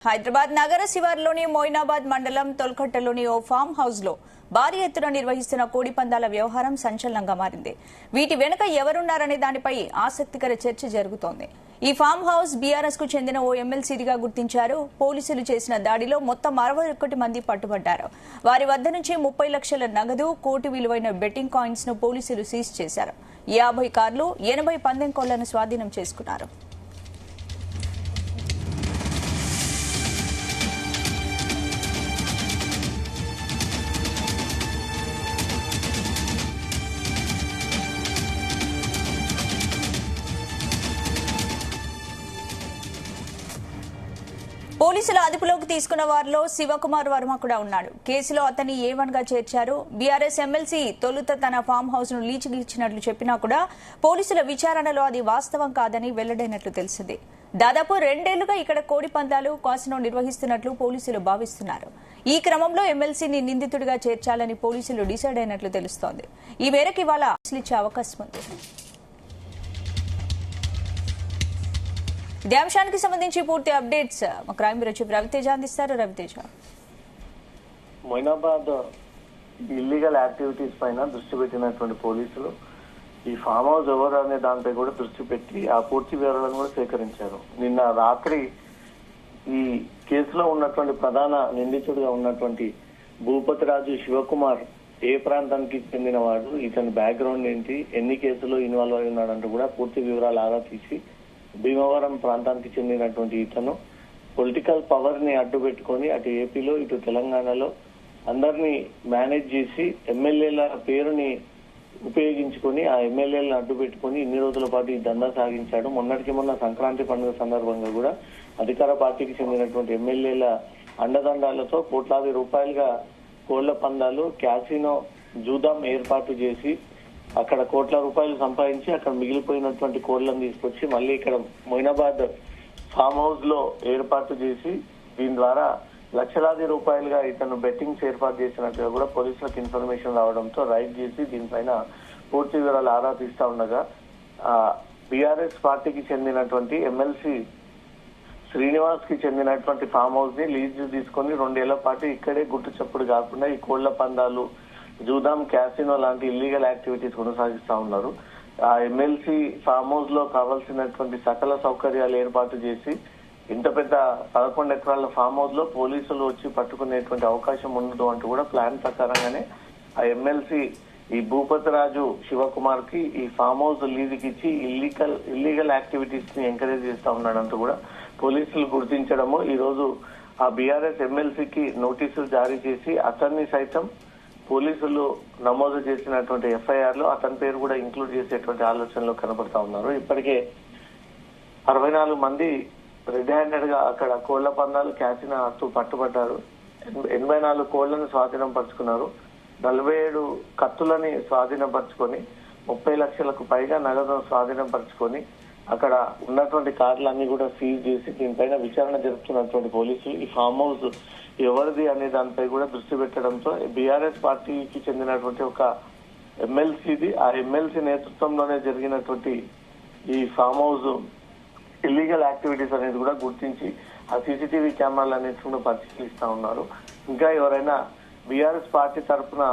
హైదరాబాద్ నగర శివార్లోని మోయినాబాద్ మండలం తొల్కట్టలోని ఓ farm house లో భారీ ఎత్తున నిర్వహిస్తున్న కోడి పందాల వ్యవహారం సంచలనంగా మారింది. వీటి వెనుక ఎవరున్నారనే దానిపై ఆసక్తికర చర్చ జరుగుతోంది. ఈ ఫామ్ హౌస్ బీఆర్ఎస్ కు చెందిన ఓ ఎమ్మెల్సీగా గుర్తించారు. పోలీసులు చేసిన దాడిలో మొత్తం 61 మంది పట్టుబడ్డారు. వారి వద్ద నుంచి 30 లక్షల నగదు, కోటి విలువైన బెట్టింగ్ కాయిన్స్ ను పోలీసులు సీజ్ చేశారు. 50 కార్లు, 80 పందెం కోళ్లను స్వాధీనం చేసుకున్నారు. పోలీసుల అదుపులోకి తీసుకున్న వారిలో శివకుమార్ వర్మ కూడా ఉన్నాడు. కేసులో అతన్ని A1 గా చేర్చారు. బీఆర్ఎస్ ఎమ్మెల్సీ తొలుత తన ఫామ్ హౌస్ ను లీజుకి ఇచ్చినట్లు చెప్పినా కూడా పోలీసుల విచారణలో అది వాస్తవం కాదని వెల్లడైనట్లు తెలిసింది. దాదాపు 2 ఏళ్లుగా ఇక్కడ కోడి పందాలు, కాసినో నిర్వహిస్తున్నట్లు పోలీసులు భావిస్తున్నారు. ఈ క్రమంలో ఎమ్మెల్సీని నిందితుడిగా చేర్చాలని పోలీసులు డిసైడ్ అయినట్లు తెలుస్తోంది. ఈ మేరకు ఇవాళ ఇచ్చే అవకాశం ఉంది. ఇదే అంశానికి సంబంధించి పూర్తి అప్డేట్స్ మా క్రైమ్ బ్యూరో చీఫ్ రవితేజ అందిస్తారు. రవితేజ, మొయినాబాద్ ఇల్లీగల్ యాక్టివిటీస్ పైన దృష్టి పెట్టినటువంటి పోలీసులు ఈ ఫామ్ హౌస్ ఎవరు అనే దానిపై కూడా దృష్టి పెట్టి ఆ పూర్తి వివరాలను కూడా సేకరించారు. నిన్న రాత్రి ఈ కేసులో ఉన్నటువంటి ప్రధాన నిందితుడిగా ఉన్నటువంటి భూపతిరాజు శివకుమార్ ఏ ప్రాంతానికి చెందినవాడు, ఇతని బ్యాక్గ్రౌండ్ ఏంటి, ఎన్ని కేసులో ఇన్వాల్వ్ అయి ఉన్నాడంటూ కూడా పూర్తి వివరాలు ఆరా తీసి భీమవరం ప్రాంతానికి చెందినటువంటి ఇతను పొలిటికల్ పవర్ ని అడ్డు పెట్టుకొని అటు ఏపీలో ఇటు తెలంగాణలో అందరినీ మేనేజ్ చేసి ఎమ్మెల్యేల పేరుని ఉపయోగించుకొని ఆ ఎమ్మెల్యేలను అడ్డు పెట్టుకుని ఇన్ని రోజుల పాటు ఈ దందా సాగించాడు. మొన్న సంక్రాంతి పండుగ సందర్భంగా కూడా అధికార పార్టీకి చెందినటువంటి ఎమ్మెల్యేల అండదండాలతో కోట్లాది రూపాయలుగా కోళ్ల పందాలు, క్యాసినో, జూదాం ఏర్పాటు చేసి అక్కడ కోట్ల రూపాయలు సంపాదించి అక్కడ మిగిలిపోయినటువంటి కోళ్లను తీసుకొచ్చి మళ్ళీ ఇక్కడ మొయినాబాద్ ఫామ్ హౌస్ లో ఏర్పాటు చేసి దీని ద్వారా లక్షలాది రూపాయలుగా ఇతను బెట్టింగ్స్ ఏర్పాటు చేసినట్టుగా కూడా పోలీసులకు ఇన్ఫర్మేషన్ రావడంతో రైడ్ చేసి దీనిపైన పూర్తి వివరాలు ఆరా తీస్తా ఉండగా బీఆర్ఎస్ పార్టీకి చెందినటువంటి ఎమ్మెల్సీ శ్రీనివాస్ కి చెందినటువంటి ఫామ్ హౌస్ ని లీజ్ తీసుకొని 2 ఏళ్ల పాటు ఇక్కడే గుట్టు చప్పుడు కాకుండా ఈ కోళ్ల పందాలు, జూదాం, క్యాసినో లాంటి ఇల్లీగల్ యాక్టివిటీస్ కొనసాగిస్తా ఉన్నారు. ఆ ఎమ్మెల్సీ ఫామ్ హౌస్ లో కావాల్సినటువంటి సకల సౌకర్యాలు ఏర్పాటు చేసి ఇంత పెద్ద 11 ఎకరాల ఫామ్ హౌస్ లో పోలీసులు వచ్చి పట్టుకునేటువంటి అవకాశం ఉండదు అంటూ కూడా ప్లాన్ ప్రకారంగానే ఆ ఎమ్మెల్సీ ఈ భూపతిరాజు శివకుమార్ కి ఈ ఫామ్ హౌస్ లీజుకి ఇచ్చి ఇల్లీగల్ యాక్టివిటీస్ ని ఎంకరేజ్ చేస్తా ఉన్నాడంటూ కూడా పోలీసులు గుర్తించడము, ఈ రోజు ఆ బీఆర్ఎస్ ఎమ్మెల్సీకి నోటీసులు జారీ చేసి అతన్ని సైతం పోలీసులు నమోదు చేసినటువంటి FIR లో అతని పేరు కూడా ఇంక్లూడ్ చేసేటువంటి ఆలోచనలో కనబడతా ఉన్నారు. ఇప్పటికే 64 మంది రెడ్ హ్యాండెడ్ గా అక్కడ కోళ్ల పందాలు, క్యాసినో ఆడుతూ పట్టుబడ్డారు. 84 కోళ్లను స్వాధీనం పరుచుకున్నారు. 47 కత్తులని స్వాధీనం పరుచుకొని 30 లక్షలకు పైగా నగదును స్వాధీనం పరుచుకొని అక్కడ ఉన్నటువంటి కార్లన్నీ కూడా సీజ్ చేసి దీనిపైన విచారణ జరుపుతున్నటువంటి పోలీసులు ఈ ఫామ్ హౌస్ ఎవరిది అనే దానిపై కూడా దృష్టి పెట్టడంతో బీఆర్ఎస్ పార్టీకి చెందినటువంటి ఒక ఎమ్మెల్సీది, ఆ ఎమ్మెల్సీ నేతృత్వంలోనే జరిగినటువంటి ఈ ఫామ్ హౌస్ ఇల్లీగల్ యాక్టివిటీస్ అనేది కూడా గుర్తించి ఆ CCTV కెమెరాలు అనేది కూడా పరిశీలిస్తా ఉన్నారు. ఇంకా ఎవరైనా బీఆర్ఎస్ పార్టీ తరఫున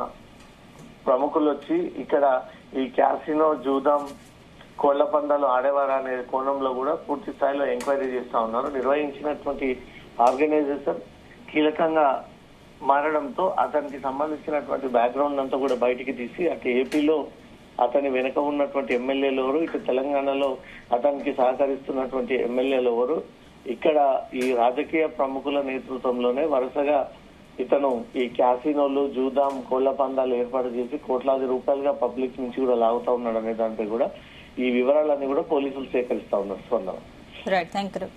ప్రముఖులు వచ్చి ఇక్కడ ఈ క్యాసినో, జూదాం, కోళ్ల పందాలు ఆడేవారా అనే కోణంలో కూడా పూర్తి స్థాయిలో ఎంక్వైరీ చేస్తా ఉన్నారు. నిర్వహించినటువంటి ఆర్గనైజేషన్ కీలకంగా మారడంతో అతనికి సంబంధించినటువంటి బ్యాక్గ్రౌండ్ అంతా కూడా బయటికి తీసి అటు ఏపీలో అతని వెనుక ఉన్నటువంటి ఎమ్మెల్యేలు ఎవరు, ఇటు తెలంగాణలో అతనికి సహకరిస్తున్నటువంటి ఎమ్మెల్యేలు ఎవరు, ఇక్కడ ఈ రాజకీయ ప్రముఖుల నేతృత్వంలోనే వరుసగా ఇతను ఈ క్యాసినోలు, జూదాం, కోళ్ల పందాలు ఏర్పాటు చేసి కోట్లాది రూపాయలుగా పబ్లిక్ నుంచి కూడా లాగుతా ఉన్నాడు అనే దానిపై కూడా ఈ వివరాలన్నీ కూడా పోలీసులు సేకరిస్తా ఉన్నారు. Right, thank you.